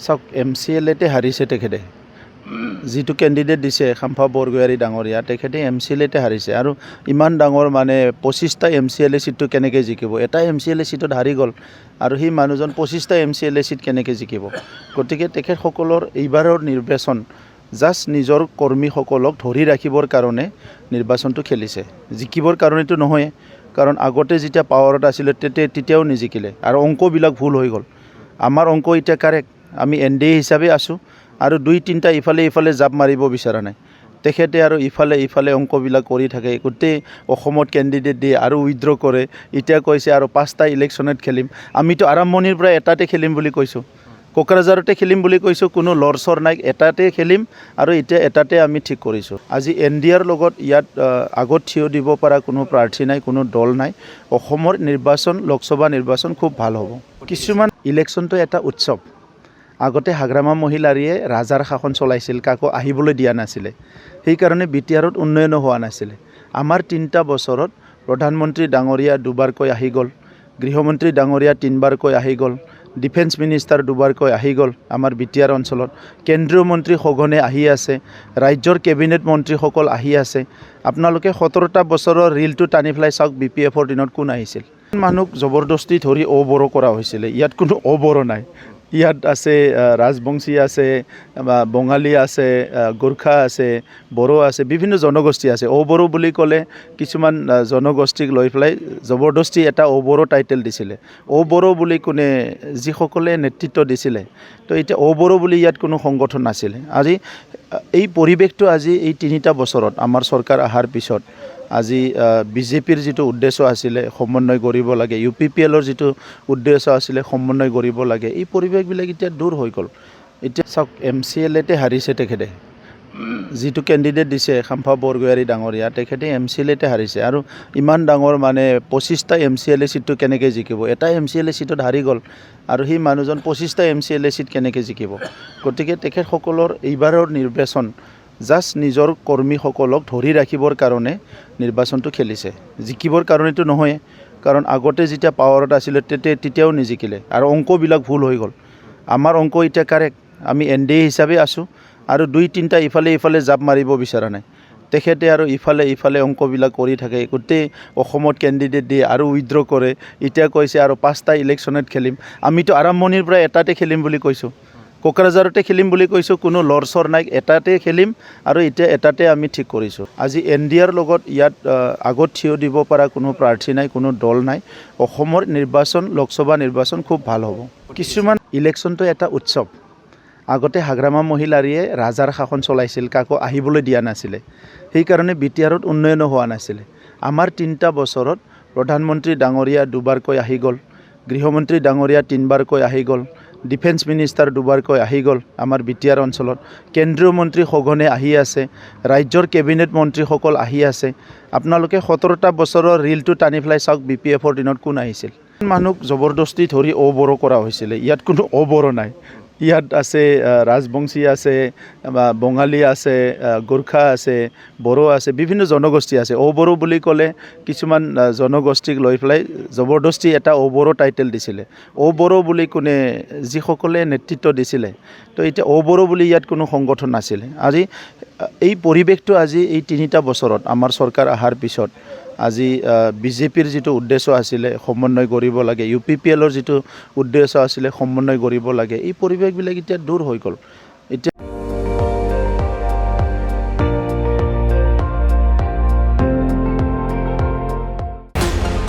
চাওক MCLAতে হাৰিছে তেখেতে যিটো কেণ্ডিডেট দিছে খাম্ফা বৰগোহাঁই ডাঙৰীয়া তেখেতে MCLAতে হাৰিছে আৰু ইমান ডাঙৰ মানে 25টা MCLA চিটটো কেনেকৈ জিকিব এটা MCLA চিটত হাৰি গ'ল আৰু সেই মানুহজন 25টা MCLA চিট কেনেকৈ জিকিব গতিকে তেখেতসকলৰ এইবাৰৰ নিৰ্বাচন জাষ্ট নিজৰ কৰ্মীসকলক ধৰি ৰাখিবৰ কাৰণে নিৰ্বাচনটো খেলিছে জিকিবৰ কাৰণেতো নহয় কাৰণ আগতে যেতিয়া পাৱাৰত আছিলে তেতিয়াও নিজিকিলে আৰু অংকবিলাক ভুল হৈ গ'ল আমাৰ অংক এতিয়া কাৰেক্ট আমি NDA হিচাপে আছোঁ আৰু 2-3টা ইফালে জাপ মাৰিব বিচৰা নাই তেখেতে আৰু ইফালে অংকবিলাক কৰি থাকে গোটেই অসমত কেণ্ডিডেট দিয়ে আৰু উইথড্ৰ কৰে এতিয়া কৈছে আৰু 5টা ইলেকশ্যনত খেলিম আমিতো আৰম্ভণিৰ পৰা এটাতে খেলিম বুলি কৈছোঁ কোকৰাঝাৰতে খেলিম বুলি কৈছোঁ কোনো লৰচৰ নাই এটাতে খেলিম আৰু এতিয়া এটাতে আমি ঠিক কৰিছোঁ আজি NDAৰ লগত ইয়াত আগত থিয় দিব পৰা কোনো প্ৰাৰ্থী নাই কোনো দল নাই অসমৰ নিৰ্বাচন লোকসভা নিৰ্বাচন খুব ভাল হ'ব কিছুমান ইলেকশ্যনটো এটা উৎসৱ আগতে হাগ্ৰামা মহিলাৰীয়ে ৰাজাৰ শাসন চলাইছিল কাকো আহিবলৈ দিয়া নাছিলে সেইকাৰণে বিটিআৰত উন্নয়ন হোৱা নাছিলে আমাৰ 3টা বছৰত প্ৰধানমন্ত্ৰী ডাঙৰীয়া দুবাৰকৈ আহি গ'ল গৃহমন্ত্ৰী ডাঙৰীয়া 3বাৰকৈ আহি গ'ল ডিফেন্স মিনিষ্টাৰ দুবাৰকৈ আহি গ'ল আমাৰ বিটিআৰ অঞ্চলত কেন্দ্ৰীয় মন্ত্ৰী সঘনে আহি আছে ৰাজ্যৰ কেবিনেট মন্ত্ৰীসকল আহি আছে আপোনালোকে 17টা বছৰৰ ৰিলটো টানি ফেলাই চাওক BPFৰ দিনত কোন আহিছিল মানুহক জবৰদস্তি ধৰি অবৰো কৰা হৈছিলে ইয়াত কোনো অবৰো নাই ইয়াত আছে ৰাজবংশী আছে বঙালী আছে গোৰ্খা আছে বড়ো আছে বিভিন্ন জনগোষ্ঠী আছে অবৰো বুলি ক'লে কিছুমান জনগোষ্ঠীক লৈ পেলাই জবৰদস্তি এটা অবৰো টাইটেল দিছিলে অবৰো বুলি কোনে যিসকলে নেতৃত্ব দিছিলে তো এতিয়া অবৰো বুলি ইয়াত কোনো সংগঠন নাছিলে আজি এই পৰিৱেশটো আজি এই 3টা বছৰত আমাৰ চৰকাৰ অহাৰ পিছত আজি বিজেপিৰ যিটো উদ্দেশ্য আছিলে সমন্বয় কৰিব লাগে UPPLৰ যিটো উদ্দেশ্য আছিলে সমন্বয় কৰিব লাগে এই পৰিৱেশবিলাক এতিয়া দূৰ হৈ গ'ল এতিয়া চাওক MCLAতে হাৰিছে তেখেতে যিটো কেণ্ডিডেট দিছে খাম্ফা বৰগোহাঁই ডাঙৰীয়া তেখেতে MCLAতে হাৰিছে আৰু ইমান ডাঙৰ মানে 25টা MCLA চিটটো কেনেকৈ জিকিব এটা MCLA চিটত হাৰি গ'ল আৰু সেই মানুহজন 25টা MCLA চিট কেনেকৈ জিকিব গতিকে তেখেতসকলৰ এইবাৰৰ নিৰ্বাচন জাষ্ট নিজৰ কৰ্মীসকলক ধৰি ৰাখিবৰ কাৰণে নিৰ্বাচনটো খেলিছে জিকিবৰ কাৰণেতো নহয় কাৰণ আগতে যেতিয়া পাৱাৰত আছিলে তেতিয়াও নিজিকিলে আৰু অংকবিলাক ভুল হৈ গ'ল আমাৰ অংক এতিয়া কাৰেক্ট আমি NDA হিচাপে আছোঁ আৰু 2-3টা ইফালে জাপ মাৰিব বিচৰা নাই তেখেতে আৰু ইফালে অংকবিলাক কৰি থাকে গোটেই অসমত কেণ্ডিডেট দিয়ে আৰু উইথড্ৰ কৰে এতিয়া কৈছে আৰু 5টা ইলেকশ্যনত খেলিম আমিতো আৰম্ভণিৰ পৰা এটাতে খেলিম বুলি কৈছোঁ কোকৰাঝাৰতে খেলিম বুলি কৈছোঁ কোনো লৰচৰ নাই এটাতে খেলিম আৰু এতিয়া এটাতে আমি ঠিক কৰিছোঁ আজি NDAৰ লগত ইয়াত আগত থিয় দিব পৰা কোনো প্ৰাৰ্থী নাই কোনো দল নাই অসমৰ নিৰ্বাচন লোকসভা নিৰ্বাচন খুব ভাল হ'ব কিছুমান ইলেকশ্যনটো এটা উৎসৱ আগতে হাগ্ৰামা মহিলাৰীয়ে ৰাজাৰ শাসন চলাইছিল কাকো আহিবলৈ দিয়া নাছিলে সেইকাৰণে বিটিআৰত উন্নয়ন হোৱা নাছিলে আমাৰ 3টা বছৰত প্ৰধানমন্ত্ৰী ডাঙৰীয়া দুবাৰকৈ আহি গ'ল গৃহমন্ত্ৰী ডাঙৰীয়া 3বাৰকৈ আহি গ'ল ডিফেন্স মিনিষ্টাৰ দুবাৰকৈ আহি গ'ল আমাৰ বিটিআৰ অঞ্চলত কেন্দ্ৰীয় মন্ত্ৰী সঘনে আহি আছে ৰাজ্যৰ কেবিনেট মন্ত্ৰীসকল আহি আছে আপোনালোকে 17টা বছৰৰ ৰিলটো টানি ফেলাই চাওক BPFৰ দিনত কোন আহিছিল মানুহক জবৰদস্তি ধৰি অবৰো কৰা হৈছিলে ইয়াত কোনো অবৰো নাই ইয়াত আছে ৰাজবংশী আছে বঙালী আছে গোৰ্খা আছে বড়ো আছে বিভিন্ন জনগোষ্ঠী আছে অবৰো বুলি ক'লে কিছুমান জনগোষ্ঠীক লৈ পেলাই জবৰদস্তি এটা অবৰো টাইটেল দিছিলে অবৰো বুলি কোনে যিসকলে নেতৃত্ব দিছিলে তো এতিয়া অবৰো বুলি ইয়াত কোনো সংগঠন নাছিলে আজি এই পৰিৱেশটো আজি এই 3টা বছৰত আমাৰ চৰকাৰ অহাৰ পিছত আজি বিজেপিৰ যিটো উদ্দেশ্য আছিলে সমন্বয় কৰিব লাগে UPPLৰ যিটো উদ্দেশ্য আছিলে সমন্বয় কৰিব লাগে এই পৰিৱেশবিলাক এতিয়া দূৰ হৈ গ'ল এতিয়া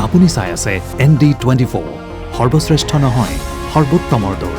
আপুনি চাই আছে ND24 সৰ্বশ্ৰেষ্ঠ নহয় সৰ্বোত্তমৰ দৌৰ